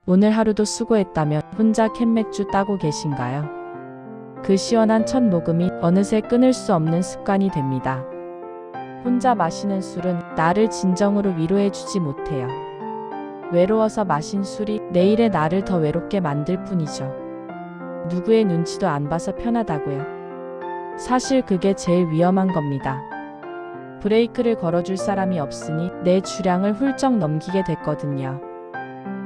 오늘 하루도 수고했다며 혼자 캔맥주 따고 계신가요? 그 시원한 첫 모금이 어느새 끊을 수 없는 습관이 됩니다. 혼자 마시는 술은 나를 진정으로 위로해주지 못해요. 외로워서 마신 술이 내일의 나를 더 외롭게 만들 뿐이죠. 누구의 눈치도 안 봐서 편하다고요. 사실 그게 제일 위험한 겁니다. 브레이크를 걸어줄 사람이 없으니 내 주량을 훌쩍 넘기게 됐거든요.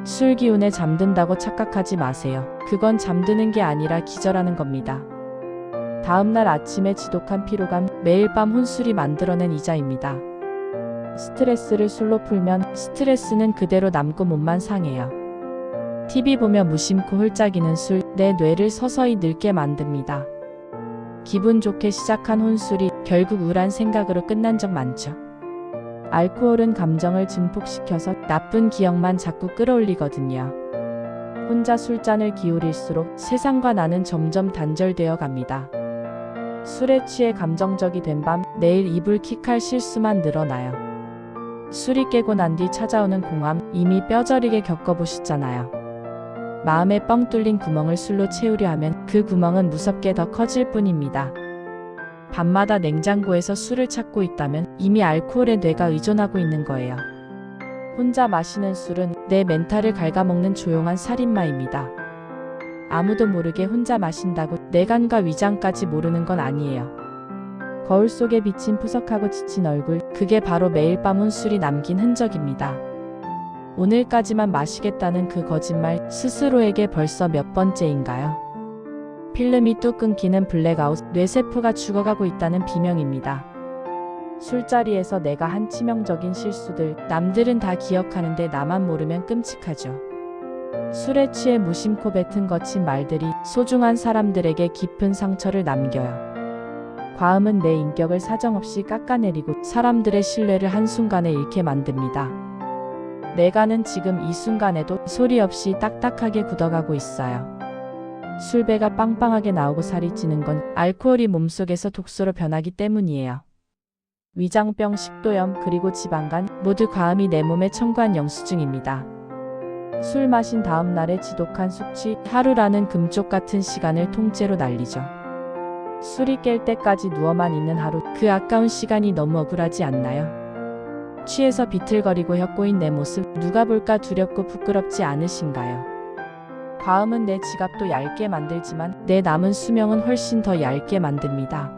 술 기운에 잠든다고 착각하지 마세요. 그건 잠드는 게 아니라 기절하는 겁니다. 다음날 아침에 지독한 피로감, 매일 밤 혼술이 만들어낸 이자입니다. 스트레스를 술로 풀면 스트레스는 그대로 남고 몸만 상해요. TV 보며 무심코 홀짝이는 술, 내 뇌를 서서히 늙게 만듭니다. 기분 좋게 시작한 혼술이 결국 우울한 생각으로 끝난 적 많죠. 알코올은 감정을 증폭시켜서 나쁜 기억만 자꾸 끌어올리거든요. 혼자 술잔을 기울일수록 세상과 나는 점점 단절되어 갑니다. 술에 취해 감정적이 된 밤, 내일 이불 킥할 실수만 늘어나요. 술이 깨고 난 뒤 찾아오는 공허함, 이미 뼈저리게 겪어보셨잖아요. 마음에 뻥 뚫린 구멍을 술로 채우려 하면 그 구멍은 무섭게 더 커질 뿐입니다. 밤마다 냉장고에서 술을 찾고 있다면 이미 알코올에 뇌가 의존하고 있는 거예요. 혼자 마시는 술은 내 멘탈을 갉아먹는 조용한 살인마입니다. 아무도 모르게 혼자 마신다고 내관과 위장까지 모르는 건 아니에요. 거울 속에 비친 푸석하고 지친 얼굴, 그게 바로 매일 밤 혼술이 남긴 흔적입니다. 오늘까지만 마시겠다는 그 거짓말, 스스로에게 벌써 몇 번째인가요? 필름이 뚝 끊기는 블랙아웃, 뇌세포가 죽어가고 있다는 비명입니다. 술자리에서 내가 한 치명적인 실수들, 남들은 다 기억하는데 나만 모르면 끔찍하죠. 술에 취해 무심코 뱉은 거친 말들이 소중한 사람들에게 깊은 상처를 남겨요. 과음은 내 인격을 사정없이 깎아내리고 사람들의 신뢰를 한순간에 잃게 만듭니다. 내가는 지금 이 순간에도 소리 없이 딱딱하게 굳어가고 있어요. 술배가 빵빵하게 나오고 살이 찌는 건 알코올이 몸속에서 독소로 변하기 때문이에요. 위장병, 식도염, 그리고 지방간 모두 과음이 내 몸에 청구한 영수증입니다. 술 마신 다음 날의 지독한 숙취, 하루라는 금쪽 같은 시간을 통째로 날리죠. 술이 깰 때까지 누워만 있는 하루, 그 아까운 시간이 너무 억울하지 않나요? 취해서 비틀거리고 혀꼬인 내 모습, 누가 볼까 두렵고 부끄럽지 않으신가요? 과음은 내 지갑도 얇게 만들지만 내 남은 수명은 훨씬 더 얇게 만듭니다.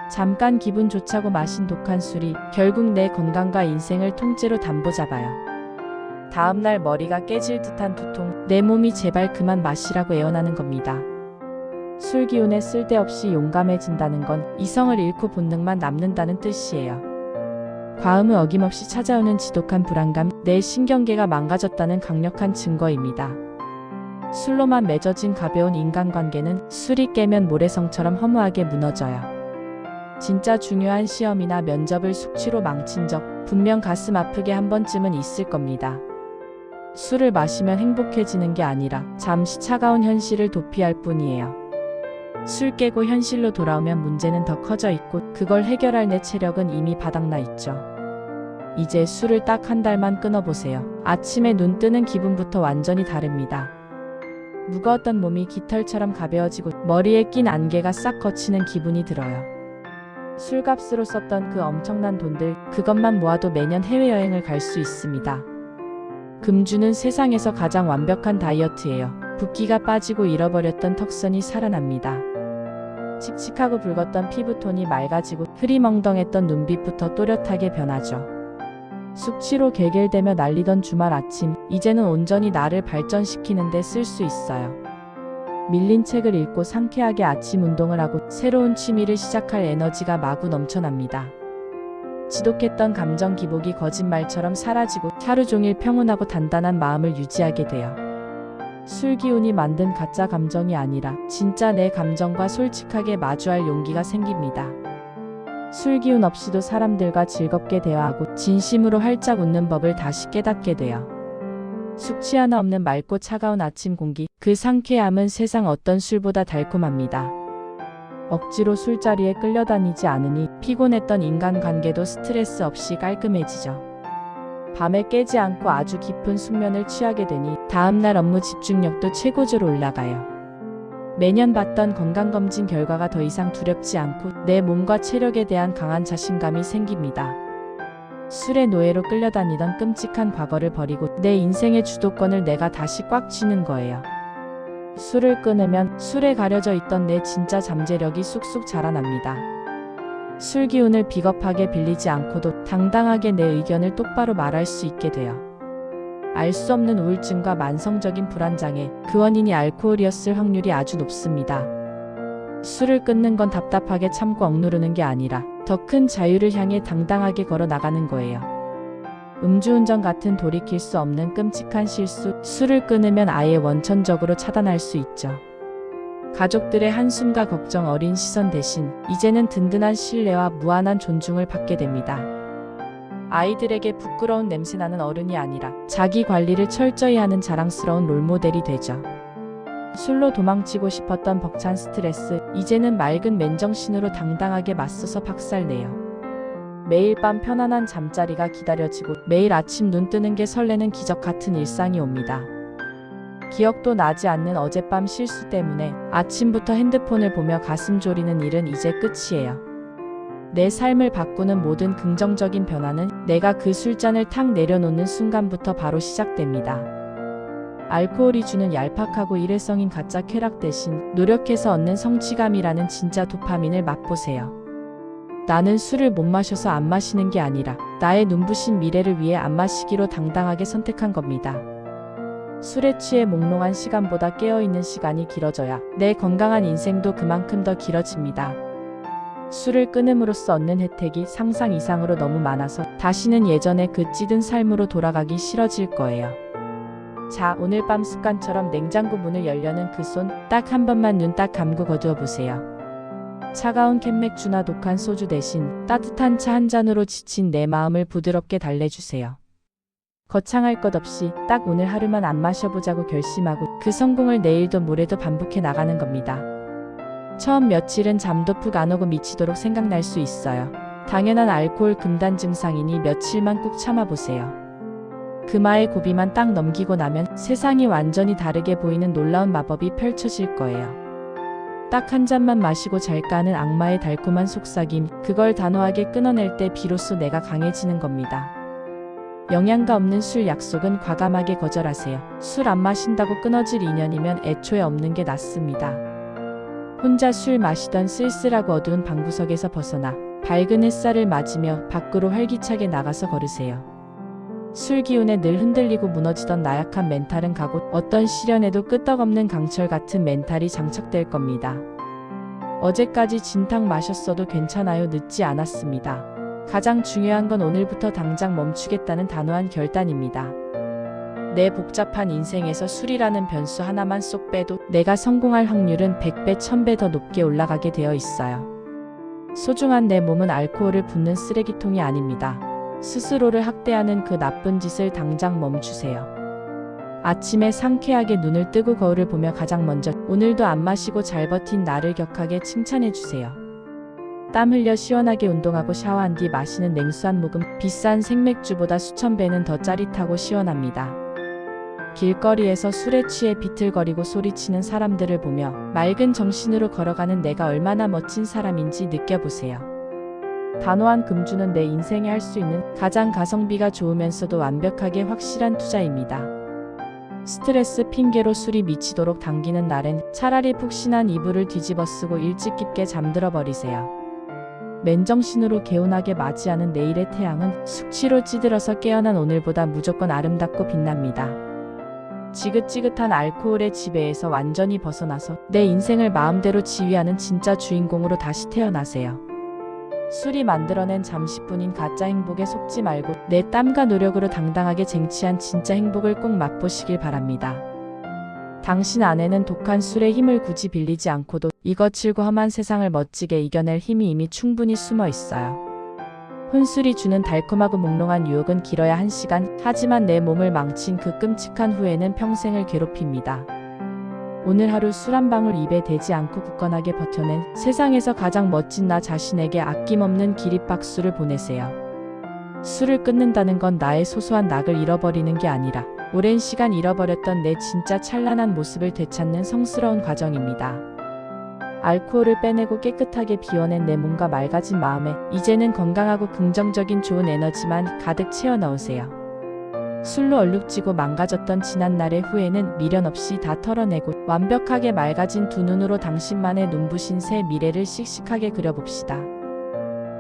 잠깐 기분 좋자고 마신 독한 술이 결국 내 건강과 인생을 통째로 담보잡아요. 다음날 머리가 깨질 듯한 두통, 내 몸이 제발 그만 마시라고 애원하는 겁니다. 술 기운에 쓸데없이 용감해진다는 건 이성을 잃고 본능만 남는다는 뜻이에요. 과음은 어김없이 찾아오는 지독한 불안감, 내 신경계가 망가졌다는 강력한 증거입니다. 술로만 맺어진 가벼운 인간관계는 술이 깨면 모래성처럼 허무하게 무너져요. 진짜 중요한 시험이나 면접을 숙취로 망친 적 분명 가슴 아프게 한 번쯤은 있을 겁니다. 술을 마시면 행복해지는 게 아니라 잠시 차가운 현실을 도피할 뿐이에요. 술 깨고 현실로 돌아오면 문제는 더 커져 있고 그걸 해결할 내 체력은 이미 바닥나 있죠. 이제 술을 딱 한 달만 끊어보세요. 아침에 눈 뜨는 기분부터 완전히 다릅니다. 무거웠던 몸이 깃털처럼 가벼워지고 머리에 낀 안개가 싹 걷히는 기분이 들어요. 술값으로 썼던 그 엄청난 돈들, 그것만 모아도 매년 해외여행을 갈 수 있습니다. 금주는 세상에서 가장 완벽한 다이어트예요. 붓기가 빠지고 잃어버렸던 턱선이 살아납니다. 칙칙하고 붉었던 피부톤이 맑아지고 흐리멍덩했던 눈빛부터 또렷하게 변하죠. 숙취로 개결되며 날리던 주말 아침, 이제는 온전히 나를 발전시키는 데 쓸 수 있어요. 밀린 책을 읽고 상쾌하게 아침 운동을 하고 새로운 취미를 시작할 에너지가 마구 넘쳐납니다. 지독했던 감정 기복이 거짓말처럼 사라지고 하루 종일 평온하고 단단한 마음을 유지하게 돼요. 술 기운이 만든 가짜 감정이 아니라 진짜 내 감정과 솔직하게 마주할 용기가 생깁니다. 술 기운 없이도 사람들과 즐겁게 대화하고 진심으로 활짝 웃는 법을 다시 깨닫게 돼요. 숙취 하나 없는 맑고 차가운 아침 공기, 그 상쾌함은 세상 어떤 술보다 달콤합니다. 억지로 술자리에 끌려다니지 않으니 피곤했던 인간관계도 스트레스 없이 깔끔해지죠. 밤에 깨지 않고 아주 깊은 숙면을 취하게 되니 다음날 업무 집중력도 최고조로 올라가요. 매년 받던 건강검진 결과가 더 이상 두렵지 않고 내 몸과 체력에 대한 강한 자신감이 생깁니다. 술의 노예로 끌려다니던 끔찍한 과거를 버리고 내 인생의 주도권을 내가 다시 꽉 쥐는 거예요. 술을 끊으면 술에 가려져 있던 내 진짜 잠재력이 쑥쑥 자라납니다. 술 기운을 비겁하게 빌리지 않고도 당당하게 내 의견을 똑바로 말할 수 있게 돼요. 알 수 없는 우울증과 만성적인 불안장애, 그 원인이 알코올이었을 확률이 아주 높습니다. 술을 끊는 건 답답하게 참고 억누르는 게 아니라 더 큰 자유를 향해 당당하게 걸어 나가는 거예요. 음주운전 같은 돌이킬 수 없는 끔찍한 실수, 술을 끊으면 아예 원천적으로 차단할 수 있죠. 가족들의 한숨과 걱정 어린 시선 대신 이제는 든든한 신뢰와 무한한 존중을 받게 됩니다. 아이들에게 부끄러운 냄새나는 어른이 아니라 자기 관리를 철저히 하는 자랑스러운 롤모델이 되죠. 술로 도망치고 싶었던 벅찬 스트레스, 이제는 맑은 맨정신으로 당당하게 맞서서 박살내요. 매일 밤 편안한 잠자리가 기다려지고 매일 아침 눈 뜨는 게 설레는 기적 같은 일상이 옵니다. 기억도 나지 않는 어젯밤 실수 때문에 아침부터 핸드폰을 보며 가슴 졸이는 일은 이제 끝이에요. 내 삶을 바꾸는 모든 긍정적인 변화는 내가 그 술잔을 탁 내려놓는 순간부터 바로 시작됩니다. 알코올이 주는 얄팍하고 일회성인 가짜 쾌락 대신 노력해서 얻는 성취감이라는 진짜 도파민을 맛보세요. 나는 술을 못 마셔서 안 마시는 게 아니라 나의 눈부신 미래를 위해 안 마시기로 당당하게 선택한 겁니다. 술에 취해 몽롱한 시간보다 깨어있는 시간이 길어져야 내 건강한 인생도 그만큼 더 길어집니다. 술을 끊음으로써 얻는 혜택이 상상 이상으로 너무 많아서 다시는 예전의 그 찌든 삶으로 돌아가기 싫어질 거예요. 자, 오늘 밤 습관처럼 냉장고 문을 열려는 그 손, 딱 한 번만 눈 딱 감고 거두어 보세요. 차가운 캔맥주나 독한 소주 대신 따뜻한 차 한 잔으로 지친 내 마음을 부드럽게 달래주세요. 거창할 것 없이 딱 오늘 하루만 안 마셔보자고 결심하고 그 성공을 내일도 모레도 반복해 나가는 겁니다. 처음 며칠은 잠도 푹 안 오고 미치도록 생각날 수 있어요. 당연한 알코올 금단 증상이니 며칠만 꾹 참아보세요. 금화의 고비만 딱 넘기고 나면 세상이 완전히 다르게 보이는 놀라운 마법이 펼쳐질 거예요. 딱 한 잔만 마시고 잘까 하는 악마의 달콤한 속삭임, 그걸 단호하게 끊어낼 때 비로소 내가 강해지는 겁니다. 영양가 없는 술 약속은 과감하게 거절하세요. 술 안 마신다고 끊어질 인연이면 애초에 없는 게 낫습니다. 혼자 술 마시던 쓸쓸하고 어두운 방구석에서 벗어나 밝은 햇살을 맞으며 밖으로 활기차게 나가서 걸으세요. 술 기운에 늘 흔들리고 무너지던 나약한 멘탈은 가고 어떤 시련에도 끄떡없는 강철 같은 멘탈이 장착될 겁니다. 어제까지 진탕 마셨어도 괜찮아요. 늦지 않았습니다. 가장 중요한 건 오늘부터 당장 멈추겠다는 단호한 결단입니다. 내 복잡한 인생에서 술이라는 변수 하나만 쏙 빼도 내가 성공할 확률은 100배, 1000배 더 높게 올라가게 되어 있어요. 소중한 내 몸은 알코올을 붓는 쓰레기통이 아닙니다. 스스로를 학대하는 그 나쁜 짓을 당장 멈추세요. 아침에 상쾌하게 눈을 뜨고 거울을 보며 가장 먼저 오늘도 안 마시고 잘 버틴 나를 격하게 칭찬해주세요. 땀 흘려 시원하게 운동하고 샤워한 뒤 마시는 냉수 한 모금, 비싼 생맥주보다 수천 배는 더 짜릿하고 시원합니다. 길거리에서 술에 취해 비틀거리고 소리치는 사람들을 보며 맑은 정신으로 걸어가는 내가 얼마나 멋진 사람인지 느껴보세요. 단호한 금주는 내 인생에 할 수 있는 가장 가성비가 좋으면서도 완벽하게 확실한 투자입니다. 스트레스 핑계로 술이 미치도록 당기는 날엔 차라리 푹신한 이불을 뒤집어 쓰고 일찍 깊게 잠들어 버리세요. 맨정신으로 개운하게 맞이하는 내일의 태양은 숙취로 찌들어서 깨어난 오늘보다 무조건 아름답고 빛납니다. 지긋지긋한 알코올의 지배에서 완전히 벗어나서 내 인생을 마음대로 지휘하는 진짜 주인공으로 다시 태어나세요. 술이 만들어낸 잠시뿐인 가짜 행복에 속지 말고 내 땀과 노력으로 당당하게 쟁취한 진짜 행복을 꼭 맛보시길 바랍니다. 당신 안에는 독한 술의 힘을 굳이 빌리지 않고도 이 거칠고 험한 세상을 멋지게 이겨낼 힘이 이미 충분히 숨어 있어요. 혼술이 주는 달콤하고 몽롱한 유혹은 길어야 1시간, 하지만 내 몸을 망친 그 끔찍한 후회는 평생을 괴롭힙니다. 오늘 하루 술 한 방울 입에 대지 않고 굳건하게 버텨낸 세상에서 가장 멋진 나 자신에게 아낌없는 기립박수를 보내세요. 술을 끊는다는 건 나의 소소한 낙을 잃어버리는 게 아니라 오랜 시간 잃어버렸던 내 진짜 찬란한 모습을 되찾는 성스러운 과정입니다. 알코올을 빼내고 깨끗하게 비워낸 내 몸과 맑아진 마음에 이제는 건강하고 긍정적인 좋은 에너지만 가득 채워 넣으세요. 술로 얼룩지고 망가졌던 지난날의 후회는 미련 없이 다 털어내고 완벽하게 맑아진 두 눈으로 당신만의 눈부신 새 미래를 씩씩하게 그려봅시다.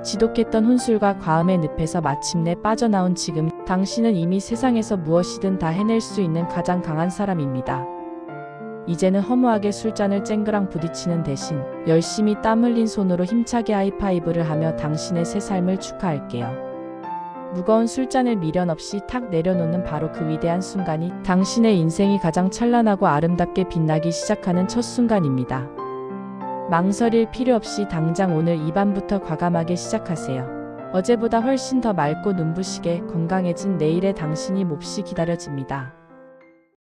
지독했던 혼술과 과음의 늪에서 마침내 빠져나온 지금, 당신은 이미 세상에서 무엇이든 다 해낼 수 있는 가장 강한 사람입니다. 이제는 허무하게 술잔을 쨍그랑 부딪히는 대신 열심히 땀 흘린 손으로 힘차게 하이파이브를 하며 당신의 새 삶을 축하할게요. 무거운 술잔을 미련 없이 탁 내려놓는 바로 그 위대한 순간이 당신의 인생이 가장 찬란하고 아름답게 빛나기 시작하는 첫 순간입니다. 망설일 필요 없이 당장 오늘 이 밤부터 과감하게 시작하세요. 어제보다 훨씬 더 맑고 눈부시게 건강해진 내일의 당신이 몹시 기다려집니다.